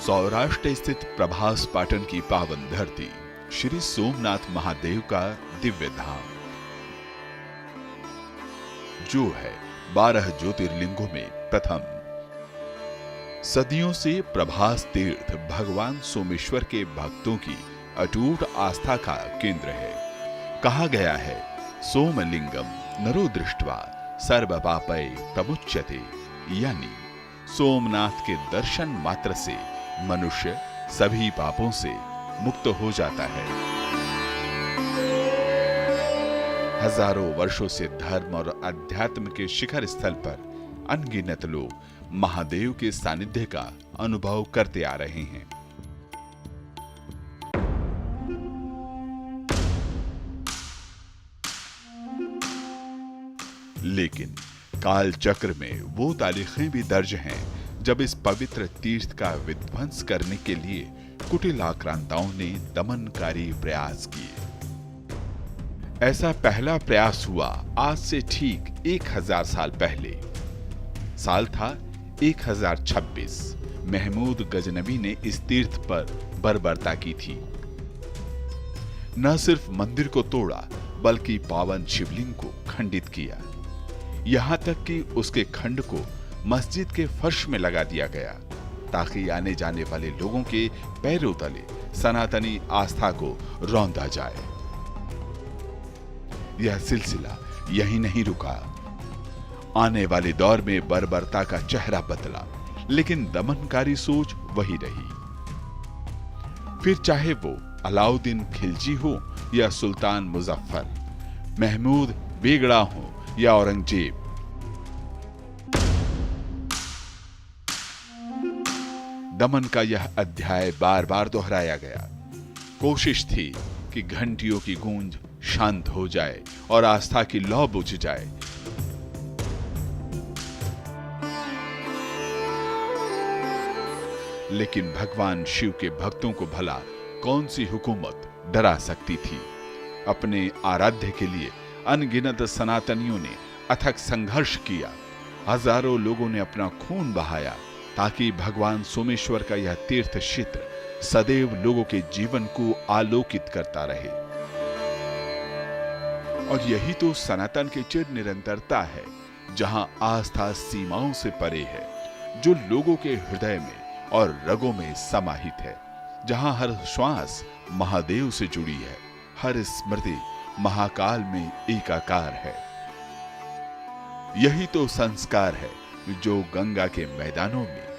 सौराष्ट्र स्थित प्रभास पाटन की पावन धरती श्री सोमनाथ महादेव का दिव्य धाम, जो है 12 ज्योतिर्लिंगों में प्रथम। सदियों से प्रभास तीर्थ भगवान सोमेश्वर के भक्तों की अटूट आस्था का केंद्र है। कहा गया है, सोमलिंगम नरो दृष्ट्वा सर्व पापै प्रमुच्यते, यानी सोमनाथ के दर्शन मात्र से मनुष्य सभी पापों से मुक्त हो जाता है। हजारों वर्षों से धर्म और अध्यात्म के शिखर स्थल पर अनगिनत लोग महादेव के सानिध्य का अनुभव करते आ रहे हैं। लेकिन काल चक्र में वो तारीखें भी दर्ज हैं जब इस पवित्र तीर्थ का विध्वंस करने के लिए कुटिल आक्रांताओं ने दमनकारी प्रयास किए। ऐसा पहला प्रयास हुआ आज से ठीक 1000 साल पहले। साल था 1026। महमूद गजनवी ने इस तीर्थ पर बर्बरता की थी। न सिर्फ मंदिर को तोड़ा, बल्कि पावन शिवलिंग को खंडित किया। यहां तक कि उसके खंड को मस्जिद के फर्श में लगा दिया गया, ताकि आने जाने वाले लोगों के पैरों तले सनातनी आस्था को रौंदा जाए। यह सिलसिला यही नहीं रुका। आने वाले दौर में बर्बरता का चेहरा बदला, लेकिन दमनकारी सोच वही रही। फिर चाहे वो अलाउद्दीन खिलजी हो या सुल्तान मुजफ्फर, महमूद बेगड़ा हो या औरंगजेब, दमन का यह अध्याय बार बार दोहराया गया। कोशिश थी कि घंटियों की गूंज शांत हो जाए और आस्था की लौ बुझ जाए। लेकिन भगवान शिव के भक्तों को भला कौन सी हुकूमत डरा सकती थी। अपने आराध्य के लिए अनगिनत सनातनियों ने अथक संघर्ष किया। हजारों लोगों ने अपना खून बहाया, ताकि भगवान सोमेश्वर का यह तीर्थ क्षेत्र सदैव लोगों के जीवन को आलोकित करता रहे। और यही तो सनातन की चिर निरंतरता है, जहां आस्था सीमाओं से परे है, जो लोगों के हृदय में और रगों में समाहित है, जहां हर श्वास महादेव से जुड़ी है, हर स्मृति महाकाल में एकाकार है। यही तो संस्कार है जो गंगा के मैदानों में,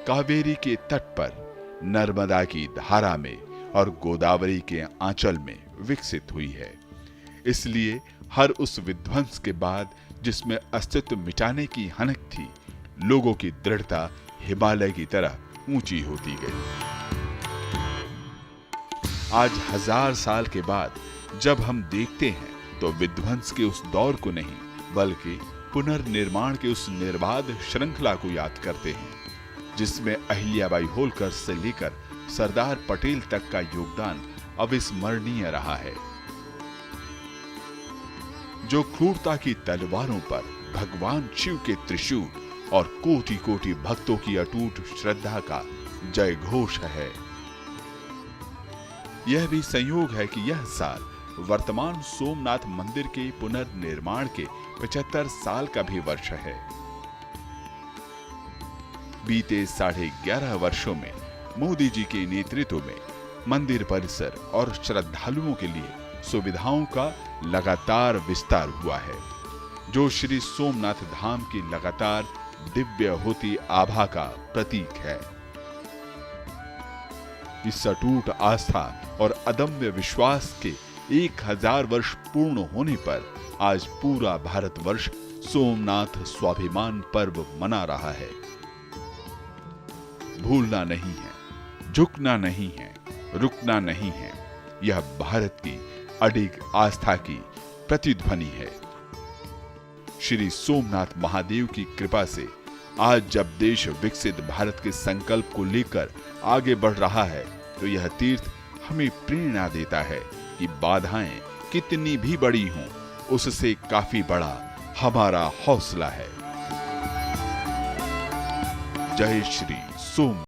कावेरी के तट पर, नर्मदा की धारा में और गोदावरी के आंचल में विकसित हुई है। इसलिए हर उस विध्वंस के बाद जिसमें अस्तित्व मिटाने की हनक थी, लोगों की दृढ़ता हिमालय की तरह ऊंची होती गई। आज 1000 साल के बाद जब हम देखते हैं, तो विध्वंस के उस दौर को नहीं, बल्कि पुनर्निर्माण के उस निर्बाध श्रृंखला को याद करते हैं, जिसमें अहिल्याबाई होलकर से लेकर सरदार पटेल तक का योगदान अविस्मरणीय रहा है। जो क्रूरता की तलवारों पर भगवान शिव के त्रिशूल और कोटि कोटि भक्तों की अटूट श्रद्धा का जय घोष है। यह भी संयोग है कि यह साल वर्तमान सोमनाथ मंदिर के पुनर्निर्माण के 75 साल का भी वर्ष है। बीते 11.5 वर्षों में मोदी जी के नेतृत्व में मंदिर परिसर और श्रद्धालुओं के लिए सुविधाओं का लगातार विस्तार हुआ है, जो श्री सोमनाथ धाम की लगातार दिव्य होती आभा का प्रतीक है। इस अटूट आस्था और अदम्य विश्वास के 1000 वर्ष पूर्ण होने पर आज पूरा भारतवर्ष सोमनाथ स्वाभिमान पर्व मना रहा है। भूलना नहीं है, झुकना नहीं है, रुकना नहीं है। यह भारत की अडिग आस्था की प्रतिध्वनि है। श्री सोमनाथ महादेव की कृपा से आज जब देश विकसित भारत के संकल्प को लेकर आगे बढ़ रहा है, तो यह तीर्थ हमें प्रेरणा देता है कि बाधाएं कितनी भी बड़ी हों, उससे काफी बड़ा हमारा हौसला है। जय श्री सोम।